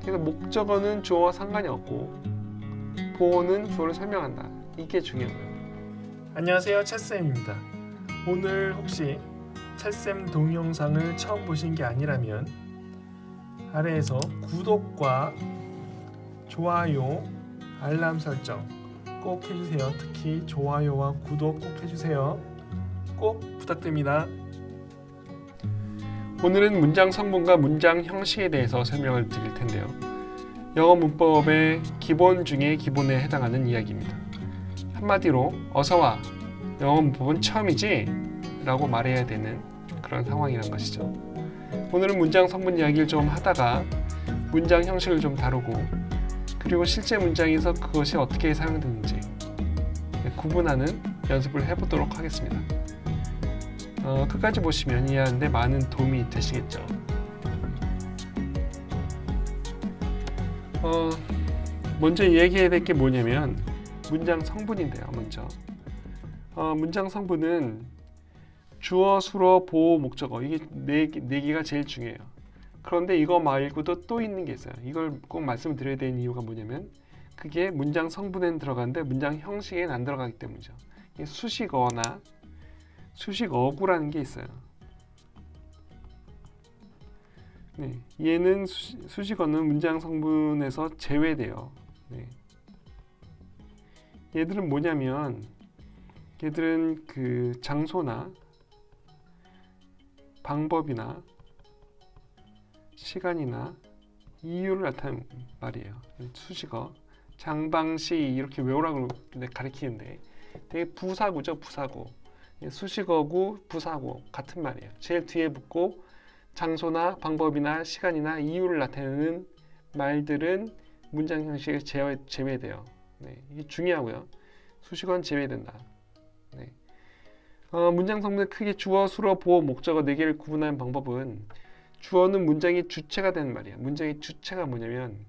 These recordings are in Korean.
그래서 목적어는 주어와 상관이 없고 보어는 주어를 설명한다. 이게 중요해요. 안녕하세요, 챗쌤입니다. 오늘 혹시 챗쌤 동영상을 처음 보신 게 아니라면 아래에서 구독과 좋아요, 알람 설정 꼭 해주세요. 특히 좋아요와 구독 꼭 해주세요. 꼭 부탁드립니다. 오늘은 문장 성분과 문장 형식에 대해서 설명을 드릴 텐데요. 영어 문법의 기본 중에 기본에 해당하는 이야기입니다. 한마디로 어서와, 영어 문법은 처음이지? 라고 말해야 되는 그런 상황이란 것이죠. 오늘은 문장 성분 이야기를 좀 하다가 문장 형식을 좀 다루고 그리고 실제 문장에서 그것이 어떻게 사용되는지 구분하는 연습을 해보도록 하겠습니다. 끝까지 보시면 이해하는데 많은 도움이 되시겠죠. 먼저 얘기해야 될 게 뭐냐면 문장 성분인데요. 먼저 문장 성분은 주어, 수어, 보어, 목적어 이게 네 개가 제일 중요해요. 그런데 이거 말고도 또 있는 게 있어요. 이걸 꼭 말씀드려야 되는 이유가 뭐냐면 그게 문장 성분에는 들어가는데 문장 형식에는 안 들어가기 때문이죠. 이게 수식어나 수식어구라는 게 있어요. 네, 얘는 수식어는 문장 성분에서 제외돼요. 네. 얘들은 뭐냐면 얘들은 그 장소나 방법이나 시간이나 이유를 나타내는 말이에요. 수식어 장방시 이렇게 외우라고 가리키는데 되게 부사구죠. 부사구. 수식어구, 부사구 같은 말이에요. 제일 뒤에 붙고 장소나 방법이나 시간이나 이유를 나타내는 말들은 문장 형식에 제외돼요. 네, 이게 중요하고요. 수식어는 제외된다. 네. 문장 성분의 크게 주어, 수어, 보어, 목적어 4개를 구분하는 방법은 주어는 문장의 주체가 되는 말이에요. 문장의 주체가 뭐냐면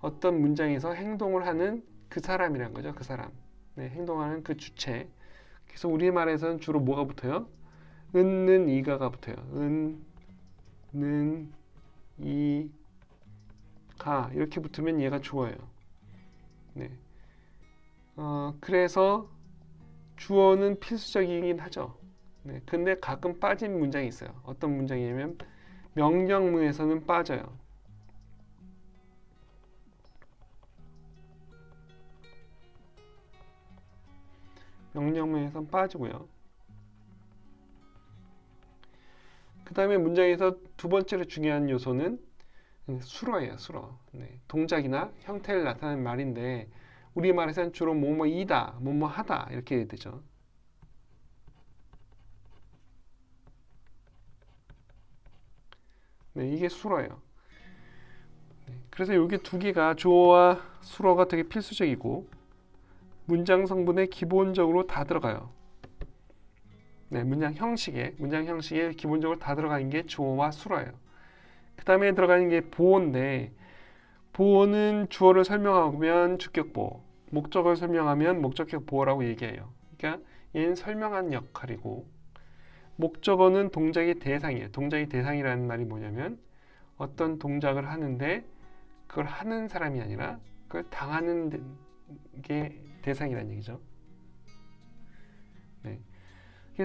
어떤 문장에서 행동을 하는 그 사람이라는 거죠. 그 사람. 네, 행동하는 그 주체. 그래서 우리말에서는 주로 뭐가 붙어요? 은, 이가가 붙어요. 는, 이, 가 이렇게 붙으면 얘가 주어예요. 네. 그래서 주어는 필수적이긴 하죠. 네. 근데 가끔 빠진 문장이 있어요. 어떤 문장이냐면 명령문에서는 빠져요. 명령문에서는 빠지고요. 그 다음에 문장에서 두 번째로 중요한 요소는 수어예요. 수어. 네. 동작이나 형태를 나타내는 말인데 우리말에서는 주로 뭐뭐이다, 뭐뭐하다 이렇게 되죠. 네, 이게 수어예요. 네, 그래서 여기 두 개가 주어와 수어가 되게 필수적이고 문장 성분에 기본적으로 다 들어가요. 네, 문장 형식에 기본적으로 다 들어가는 게 주어와 수어예요. 그 다음에 들어가는 게 보어인데 보어는 주어를 설명하면 주격보어, 목적어를 설명하면 목적격 보어라고 얘기해요. 그러니까 얘는 설명하는 역할이고 목적어는 동작의 대상이에요. 동작의 대상이라는 말이 뭐냐면 어떤 동작을 하는데 그걸 하는 사람이 아니라 그걸 당하는 게 대상이라는 얘기죠. 네.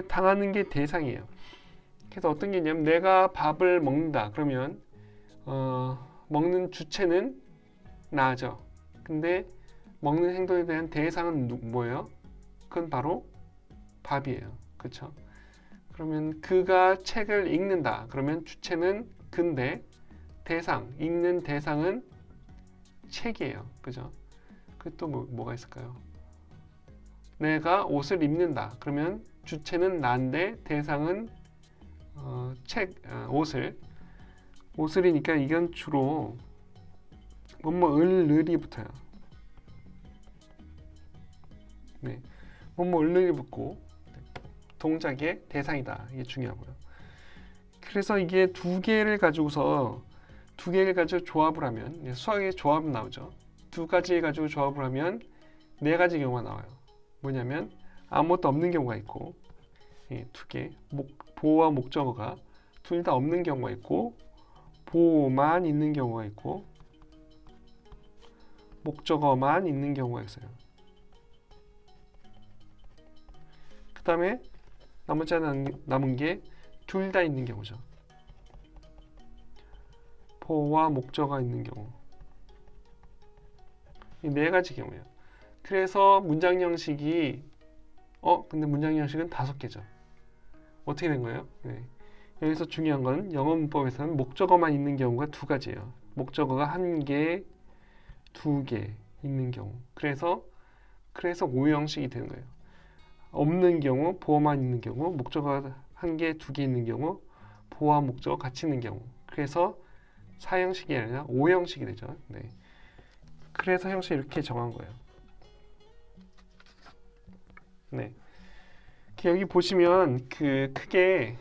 당하는 게 대상이에요. 그래서 어떤 게 있냐면 내가 밥을 먹는다. 그러면 먹는 주체는 나죠. 근데 먹는 행동에 대한 대상은 뭐예요? 그건 바로 밥이에요. 그렇죠? 그러면 그가 책을 읽는다. 그러면 주체는 근데 대상, 읽는 대상은 책이에요. 그죠? 그 또 뭐가 있을까요? 내가 옷을 입는다. 그러면 주체는 난데 대상은 옷을이니까 이건 주로 을이 붙어요. 네, 을이 붙고 동작의 대상이다. 이게 중요하고요. 그래서 이게 두 개를 가지고 조합을 하면 수학의 조합은 나오죠. 두 가지 가지고 조합을 하면 네 가지 경우가 나와요. 뭐냐면 아무것도 없는 경우가 있고 두 개, 보어와 목적어가 둘 다 없는 경우가 있고 보어만 있는 경우가 있고 목적어만 있는 경우가 있어요. 그 다음에 나머지 하나 남은 게 둘 다 있는 경우죠. 보어와 목적어가 있는 경우. 이 네 가지 경우예요. 그래서 문장 형식이 근데 문장 형식은 5개죠. 어떻게 된 거예요? 네. 여기서 중요한 건 영어 문법에서는 목적어만 있는 경우가 2가지예요. 목적어가 1개, 2개 있는 경우. 그래서 5형식이 되는 거예요. 없는 경우, 보어만 있는 경우, 목적어가 1개, 2개 있는 경우, 보어와 목적어 같이 있는 경우. 그래서 4형식이 아니라 5형식이 되죠. 네. 그래서 형식 이렇게 정한 거예요. 네. 여기 보시면 그 크게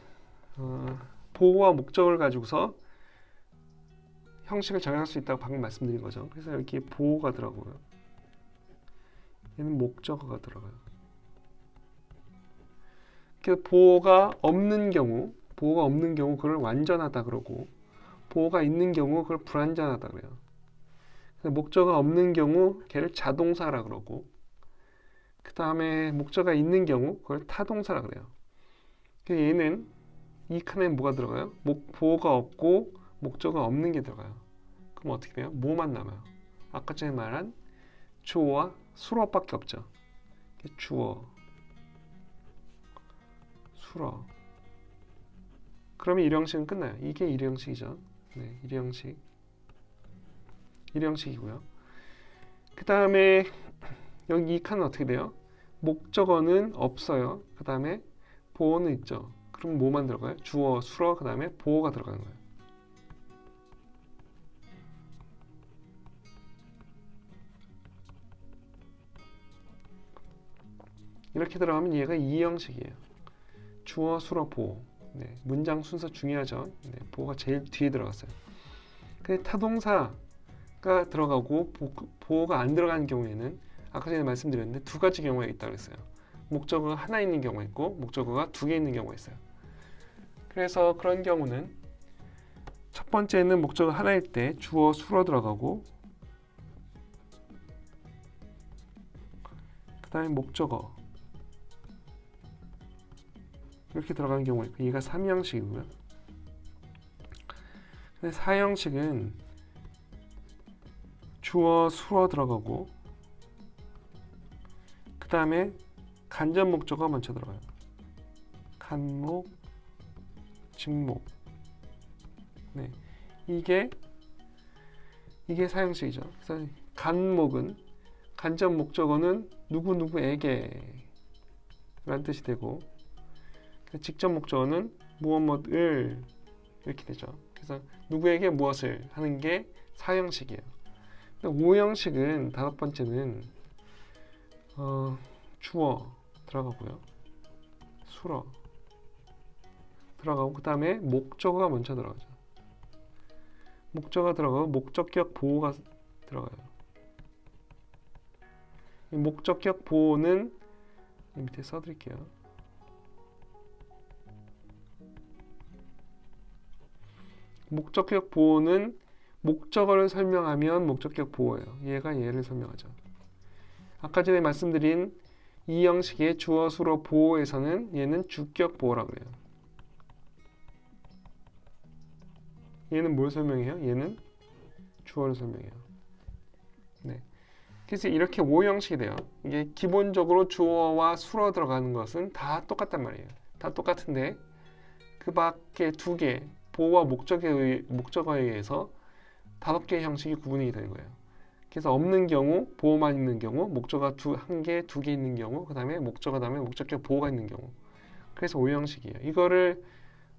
보어와 목적을 가지고서 형식을 정할 수 있다고 방금 말씀드린 거죠. 그래서 여기 보어가 들어가고요. 얘는 목적어가 들어가요. 그래서 보어가 없는 경우 그걸 완전하다 그러고, 보어가 있는 경우 그걸 불완전하다 그래요. 목적어가 없는 경우 걔를 자동사라 그러고, 그 다음에 목적어가 있는 경우 그걸 타동사라 그래요. 얘는 이 칸에 뭐가 들어가요? 보어가 없고 목적어가 없는 게 들어가요. 그럼 어떻게 돼요? 뭐만 남아요? 아까 전에 말한 주어와 수어밖에 없죠. 주어, 수어. 그러면 일형식은 끝나요. 이게 일형식이죠. 네, 일형식이고요. 그 다음에 여기 이 칸은 어떻게 돼요? 목적어는 없어요. 그 다음에 보어는 있죠. 그럼 뭐만 들어가요? 주어, 수어, 그 다음에 보어가 들어가는 거예요. 이렇게 들어가면 얘가 이 형식이에요. 주어, 수어, 보어. 네, 문장 순서 중요하죠. 네, 보어가 제일 뒤에 들어갔어요. 근데 타동사가 들어가고 보어가 안 들어가는 경우에는 아까 전에 말씀드렸는데 2가지 경우가 있다고 했어요. 목적어가 하나 있는 경우가 있고 목적어가 2개 있는 경우가 있어요. 그래서 그런 경우는 첫 번째는 목적어 하나일 때 주어, 수어 들어가고, 그 다음에 목적어 이렇게 들어가는 경우가 있고, 얘가 3형식이고요. 4형식은 주어, 수어 들어가고, 그 다음에 간접 목적어가 먼저 들어가요. 간목, 직목. 네, 이게 4형식이죠. 그래서 간목은, 간접 목적어는 누구누구에게 라는 뜻이 되고, 직접 목적어는 무엇을 이렇게 되죠. 그래서 누구에게 무엇을 하는 게 4형식이에요. 5형식은 5번째는 주어 들어가고요, 수어 들어가고, 그 다음에 목적어가 먼저 들어가죠. 목적어가 들어가고 목적격 보호가 들어가요. 이 목적격 보호는 밑에 써드릴게요. 목적격 보호는 목적어를 설명하면 목적격 보호예요. 얘가 얘를 설명하죠. 아까 전에 말씀드린 이 형식의 주어, 수어, 보호에서는 얘는 주격 보호라고 그래요. 얘는 뭘 설명해요? 얘는 주어를 설명해요. 네. 그래서 이렇게 5형식이 돼요. 이게 기본적으로 주어와 수어 들어가는 것은 다 똑같단 말이에요. 다 똑같은데 그 밖에 2개, 보호와 목적어에 의해서 5개의 형식이 구분이 되는 거예요. 그래서 없는 경우, 보호만 있는 경우, 목적어가 1개, 2개 있는 경우, 그 다음에 목적어 다음에 목적격 보호가 있는 경우. 그래서 5형식이에요. 이거를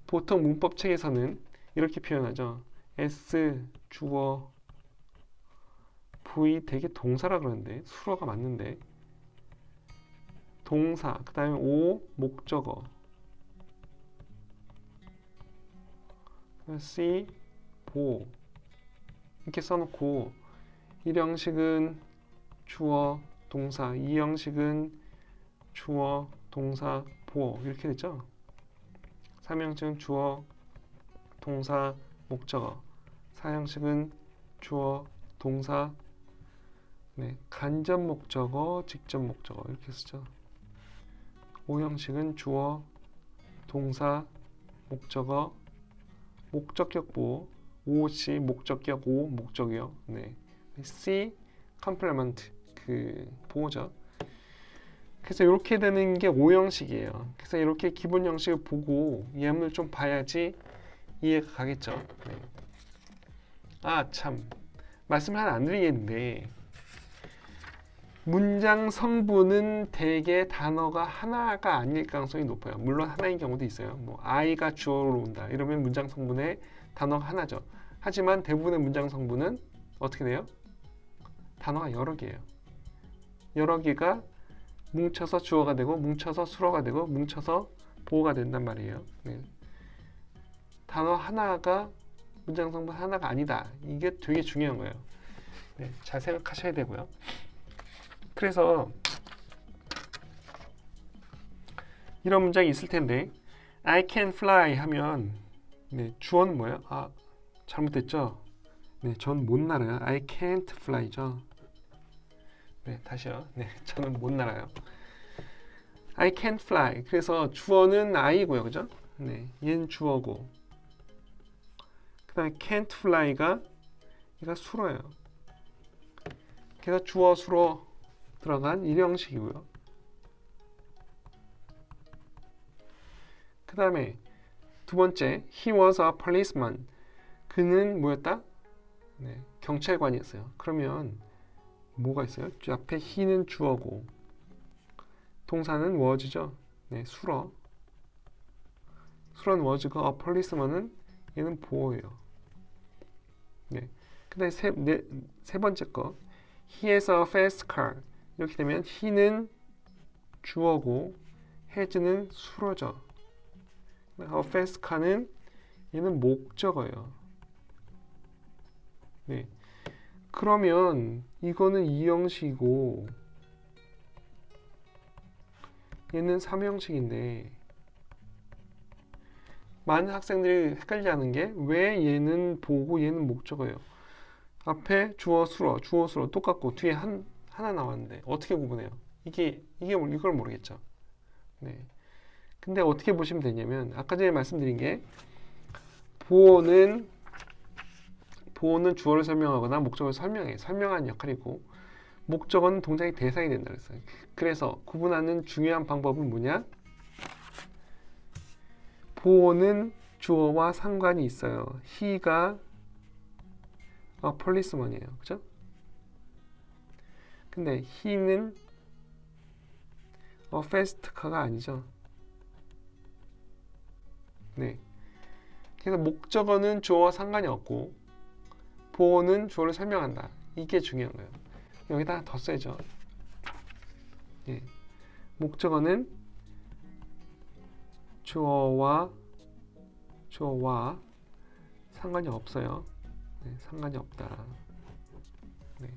보통 문법책에서는 이렇게 표현하죠. S, 주어, V 되게 동사라 그러는데 수어가 맞는데, 동사, 그 다음에 O, 목적어, C, 보호 이렇게 써놓고 1형식은 주어, 동사, 2형식은 주어, 동사, 보호 이렇게 됐죠. 3형식은 주어, 동사, 목적어, 4형식은 주어, 동사, 네, 간접 목적어, 직접 목적어 이렇게 쓰죠. 오형식은 주어, 동사, 목적어, 목적격 보호, 오시 목적격 오 목적이요. 네, C 컴플리먼트 그 보호죠. 그래서 이렇게 되는 게 오형식이에요. 그래서 이렇게 기본 형식을 보고 예문을 좀 봐야지 이해가 가겠죠. 네. 아, 참 말씀을 하나 안 드리겠는데 문장 성분은 대개 단어가 하나가 아닐 가능성이 높아요. 물론 하나인 경우도 있어요. 뭐 아이가 주어로 온다 이러면 문장 성분의 단어가 하나죠. 하지만 대부분의 문장 성분은 어떻게 돼요? 단어가 여러 개예요. 여러 개가 뭉쳐서 주어가 되고 뭉쳐서 수어가 되고 뭉쳐서 보어가 된단 말이에요. 네. 단어 하나가 문장 성분 하나가 아니다. 이게 되게 중요한 거예요. 네, 잘 생각하셔야 되고요. 그래서 이런 문장이 있을 텐데 I can fly 하면 네, 주어는 뭐예요? 아, 잘못됐죠? 네, 전 못 날아요. I can't fly죠. 네, 다시요. 네, 저는 못 날아요. I can't fly. 그래서 주어는 I고요, 그죠? 네, 얘는 주어고. 그다음에 can't fly가 얘가 수로예요. 그래서 주어 수로 들어간 일형식이고요. 그 다음에 두 번째, he was a policeman. 그는 뭐였다? 네, 경찰관이었어요. 그러면 뭐가 있어요? 앞에 he는 주어고 동사는 was죠. 네, 수러. 수러는 was고 a policeman은 얘는 보호예요. 네. 그 다음에 세 번째 거 he has a fast car. 이렇게 되면 he는 주어고 has는 수로죠. a fast car는 얘는 목적어예요. 네. 그러면 이거는 2형식이고 얘는 3형식인데 많은 학생들이 헷갈려하는 게 왜 얘는 보고 얘는 목적어예요. 앞에 주어 수로 똑같고 뒤에 하나 나왔는데 어떻게 구분해요? 이걸 모르겠죠. 네. 근데 어떻게 보시면 되냐면 아까 전에 말씀드린 게 보어는 주어를 설명하거나 목적어를 설명하는 역할이고 목적어는 동작의 대상이 된다 그랬어요. 그래서 구분하는 중요한 방법은 뭐냐? 보어는 주어와 상관이 있어요. he가 policeman이에요. 그죠? 근데 he는 fast car가 아니죠. 네. 그래서 목적어는 주어와 상관이 없고 보어는 주어를 설명한다. 이게 중요한 거예요. 여기다 더 써야죠. 예. 목적어는 주어와 상관이 없어요. 네, 상관이 없다. 네.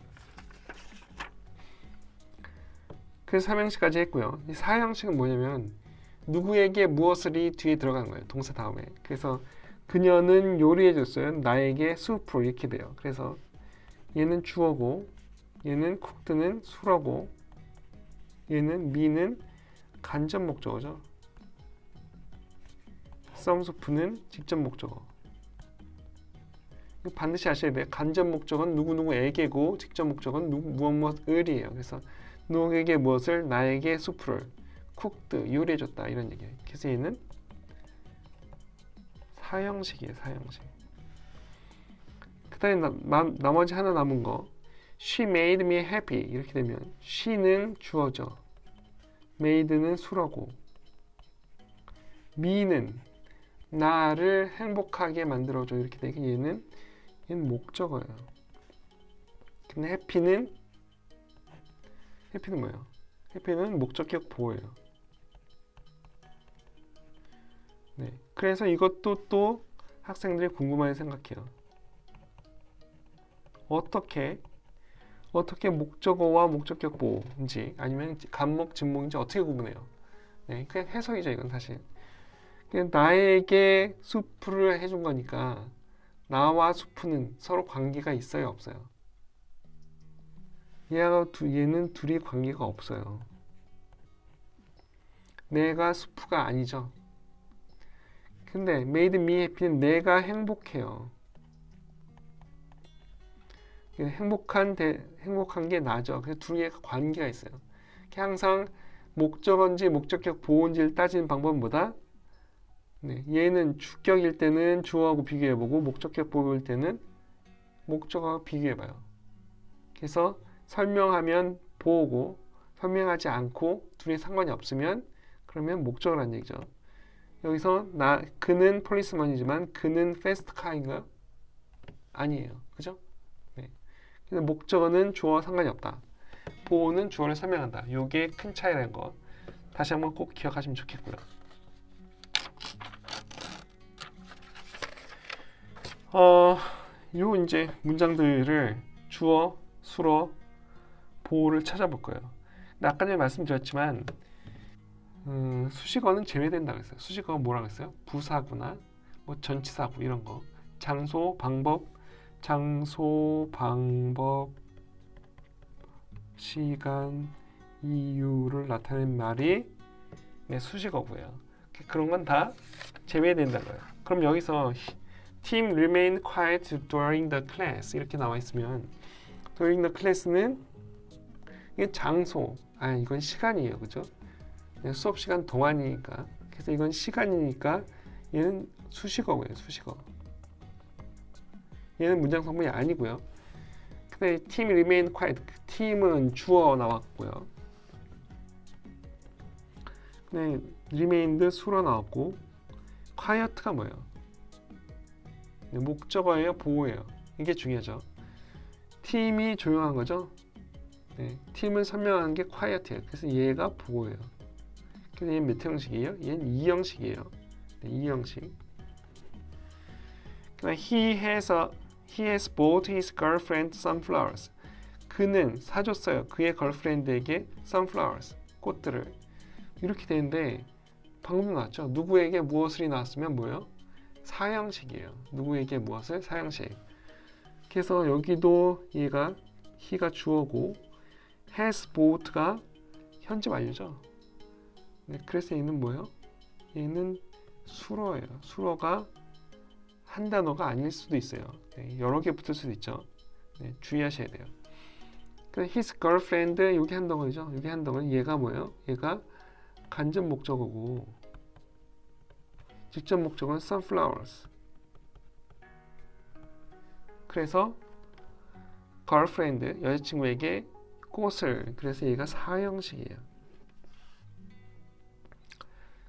그래서 3형식까지 했고요. 이 4형식은 뭐냐면 누구에게 무엇을이 뒤에 들어간 거예요. 동사 다음에. 그래서 그녀는 요리해줬어요. 나에게 수프를 이렇게 돼요. 그래서 얘는 주어고 얘는 cooked는 수어고 얘는 me는 간접 목적어죠. some soup는 직접 목적어. 반드시 아셔야 돼요. 간접 목적어는 누구누구에게고 직접 목적어는 무엇을이에요. 그래서 누구에게 무엇을 나에게 수프를 cooked 요리해줬다 이런 얘기예요. 그래서 얘는 4형식이에요. 4형식. 그 다음에 나머지 하나 남은 거 She made me happy 이렇게 되면 she는 주어죠. made는 수어고 me는 나를 행복하게 만들어줘 이렇게 되게 얘는 목적어예요. 근데 happy는 뭐예요? happy는 목적격 보호예요. 네, 그래서 이것도 또 학생들이 궁금하게 생각해요. 어떻게 목적어와 목적격 보호인지 아니면 간목, 진목인지 어떻게 구분해요? 네, 그냥 해석이죠 이건 사실. 그냥 나에게 수프를 해준 거니까 나와 수프는 서로 관계가 있어요 없어요? 얘는 둘이 관계가 없어요. 내가 수프가 아니죠. 근데 made me happy는 내가 행복해요. 행복한 게 나죠. 그래서 둘의 관계가 있어요. 항상 목적어인지 목적격 보호인지를 따지는 방법보다 얘는 주격일 때는 주어하고 비교해보고 목적격 보호일 때는 목적어하고 비교해봐요. 그래서 설명하면 보호고 설명하지 않고 둘이 상관이 없으면 그러면 목적어라는 얘기죠. 여기서 그는 폴리스먼이지만 그는 패스트카인가요? 아니에요. 그죠? 그래서 목적어는 주어와 상관이 없다. 보호는 주어를 설명한다. 이게 큰 차이라는 거 다시 한번 꼭 기억하시면 좋겠고요. 요 이제 문장들을 주어, 수어, 보호를 찾아볼 거예요. 근데 아까 전에 말씀드렸지만 수식어는 제외된다 그랬어요. 수식어가 뭐라고 했어요? 부사구나 뭐 전치사구 이런 거. 장소, 방법, 시간, 이유를 나타내는 말이 수식어고요. 그런 건 다 제외된다고요. 그럼 여기서 Team remained quiet during the class 이렇게 나와 있으면 during the class는 이게 장소, 이건 시간이에요, 그죠? 수업 시간 동안이니까. 그래서 이건 시간이니까 얘는 수식어고요, 수식어. 얘는 문장 성분이 아니고요. 근데 team remained quiet, 팀은 주어 나왔고요. 근데 remained 수로 나왔고 quiet가 뭐예요? 목적어예요, 보호예요. 이게 중요하죠. 팀이 조용한 거죠. 팀을 설명하는 게 quiet예요. 그래서 얘가 보호예요. 그래서 얘는 몇 형식이에요? 얘는 2형식이에요. 2형식. He has bought his girlfriend some flowers. 그는 사줬어요. 그의 걸프렌드에게 some flowers, 꽃들을. 이렇게 되는데 방금 나왔죠. 누구에게 무엇을이 나왔으면 뭐예요? 사형식이에요. 누구에게 무엇을? 사형식. 그래서 여기도 he가 주어고 has bought가 현재 완료죠. 그래서 얘는 뭐예요? 얘는 수로예요. 수로가 한 단어가 아닐 수도 있어요. 여러 개 붙을 수도 있죠. 주의하셔야 돼요. his girlfriend 여기 한 덩어리죠. 여기 한 덩어리. 얘가 뭐예요? 얘가 간접 목적어고 직접 목적어는 sunflowers. 그래서 girlfriend 여자친구에게 꽃을. 그래서 얘가 사형식이에요.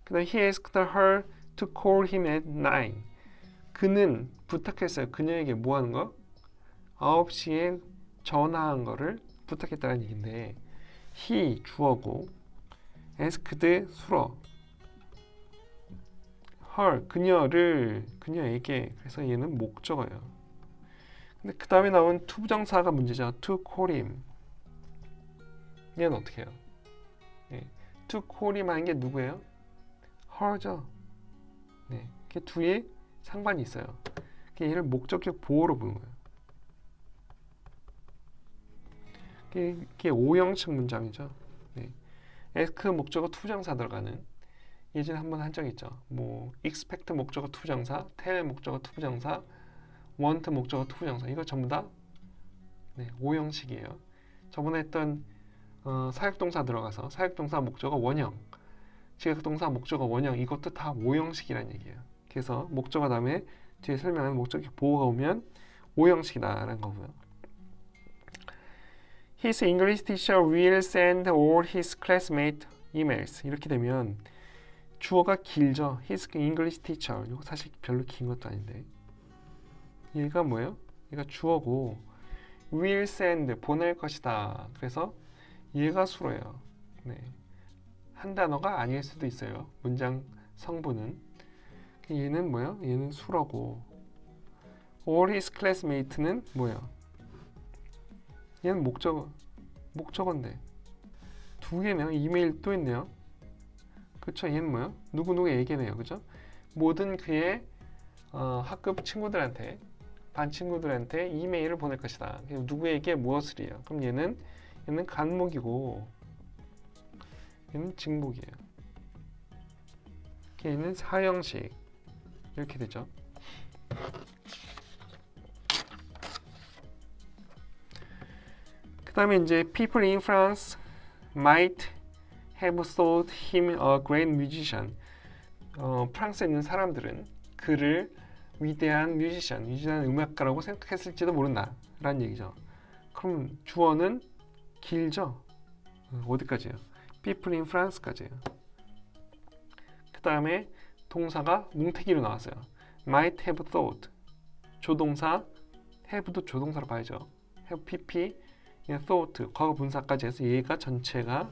그다음 he asked her to call him at 9. 그는 부탁했어요. 그녀에게 뭐 하는 거? 9시에 전화한 거를 부탁했다는 얘기인데 he 주어고 asked 수로 her 그녀에게. 그래서 얘는 목적어예요. 근데 그 다음에 나온 to 부정사가 문제죠. to call him. 얘는 어떻게 해요? to call him 하는 게 누구예요? her죠. 그 둘이 상관이 있어요. 얘를 목적격 보호로 보는 거예요. 이게 5형식 문장이죠. ask 목적어 투부정사 들어가는 예전에 한번 한 적 있죠. 뭐 expect 목적어 투부정사, tell 목적어 투부정사, want 목적어 투부정사. 이거 전부 다 5형식이에요. 저번에 했던 사역동사 들어가서 사역동사 목적어 원형, 지역동사 목적어 원형 이것도 다 5형식이라는 얘기예요. 그래서 목적어 다음에 뒤에 설명하는 목적격 보호가 오면 5형식이다라는 거고요. His English teacher will send all his classmates emails. 이렇게 되면 주어가 길죠. His English teacher. 이거 사실 별로 긴 것도 아닌데. 얘가 뭐예요? 얘가 주어고 will send 보낼 것이다. 그래서 얘가 수로예요. 한 단어가 아닐 수도 있어요. 문장 성분은. 얘는 뭐예요? 얘는 수로고 all his classmates는 뭐예요? 얘는 목적어인데 두 개네요. 이메일 또 있네요. 그쵸? 얘는 뭐예요? 누구에게네요. 그죠? 모든 그의 학급 친구들한테 반 친구들한테 이메일을 보낼 것이다. 누구에게 무엇을이요? 그럼 얘는 얘는 간목이고 얘는 직목이에요. 얘는 사형식 이렇게 되죠. 그 다음에 이제 people in France might have thought him a great musician. 프랑스에 있는 사람들은 그를 위대한 위대한 음악가라고 생각했을지도 모른다 라는 얘기죠. 그럼 주어는 길죠. 어디까지요? people in France까지예요. 그 다음에 동사가 뭉태기로 나왔어요. might have thought. 조동사 have도 조동사로 봐야죠. have pp thought 과거 분사까지 해서 얘가 전체가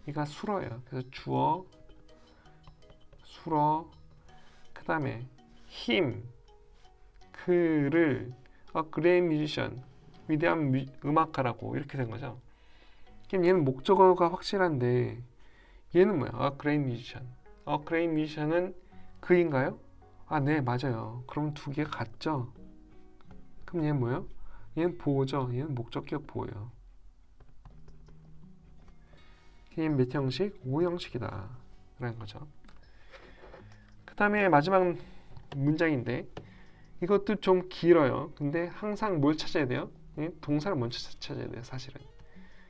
얘가 수러예요. 그래서 주어 수러 그 다음에 him 그를 a great musician 위대한 음악가라고 이렇게 된 거죠. 그럼 얘는 목적어가 확실한데 얘는 뭐야? a great musician. a great musician은 그인가요? 아, 네, 맞아요. 그럼 두 개가 같죠? 그럼 얘는 뭐예요? 얘는 보호죠. 얘는 목적격 보호예요. 얘는 몇 형식? 5형식이다 라는 거죠. 그 다음에 마지막 문장인데 이것도 좀 길어요. 근데 항상 뭘 찾아야 돼요? 동사를 먼저 찾아야 돼요. 사실은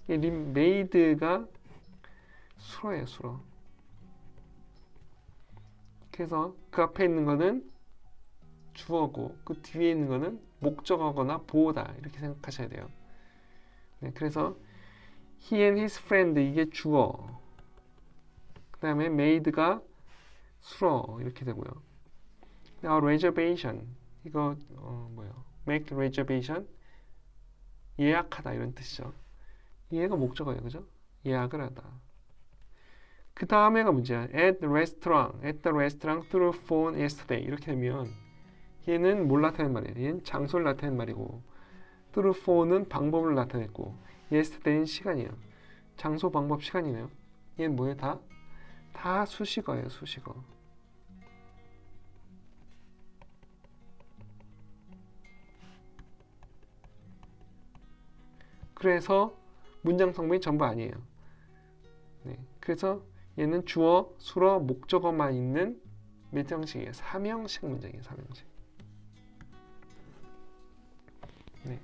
메이드가 수러예요. 수러. 그래서 그 앞에 있는 거는 주어고 그 뒤에 있는 거는 목적어거나 보호다 이렇게 생각하셔야 돼요. 네, 그래서 he and his friend 이게 주어 그 다음에 made가 수러 이렇게 되고요. a reservation 이거 뭐예요? make reservation 예약하다 이런 뜻이죠. 얘가 목적어예요. 그죠? 예약을 하다. 그 다음에가 문제야. at the restaurant through phone yesterday 이렇게 되면 얘는 뭘 나타낸 말이에요? 얘는 장소를 나타낸 말이고 through phone은 방법을 나타냈고 yesterday는 시간이에요. 장소, 방법, 시간이네요. 얘는 뭐예요? 다 수식어예요. 수식어. 그래서 문장 성분이 전부 아니에요. 네, 그래서 얘는 주어, 수러, 목적어만 있는 몇 형식이에요? 3형식 문장이에요. 3형식. 네,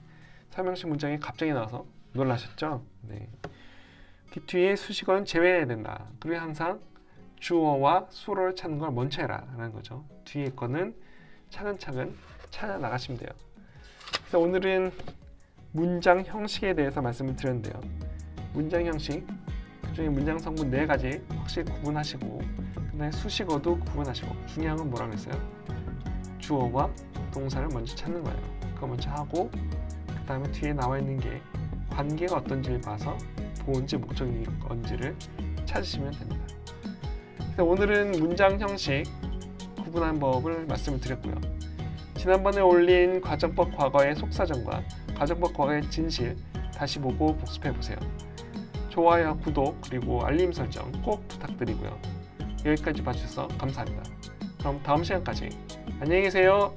3형식 문장이 갑자기 나와서 놀라셨죠? 네. 그 뒤에 수식어는 제외해야 된다. 그리고 항상 주어와 수어를 찾는 걸 먼저 해라 라는 거죠. 뒤에 거는 차근차근 찾아 나가시면 돼요. 그래서 오늘은 문장 형식에 대해서 말씀을 드렸는데요. 문장 형식, 그중에 문장 성분 4가지 확실히 구분하시고 그 다음에 수식어도 구분하시고 중요한 건 뭐라고 했어요? 주어와 동사를 먼저 찾는 거예요. 그거 먼저 하고 그 다음에 뒤에 나와 있는 게 관계가 어떤지를 봐서 보호인지 목적이 뭔지를 찾으시면 됩니다. 그래서 오늘은 문장 형식 구분하는 법을 말씀을 드렸고요. 지난번에 올린 가정법 과거의 속사정과 가정법 과거의 진실 다시 보고 복습해 보세요. 좋아요, 구독, 그리고 알림 설정 꼭 부탁드리고요. 여기까지 봐주셔서 감사합니다. 그럼 다음 시간까지 안녕히 계세요.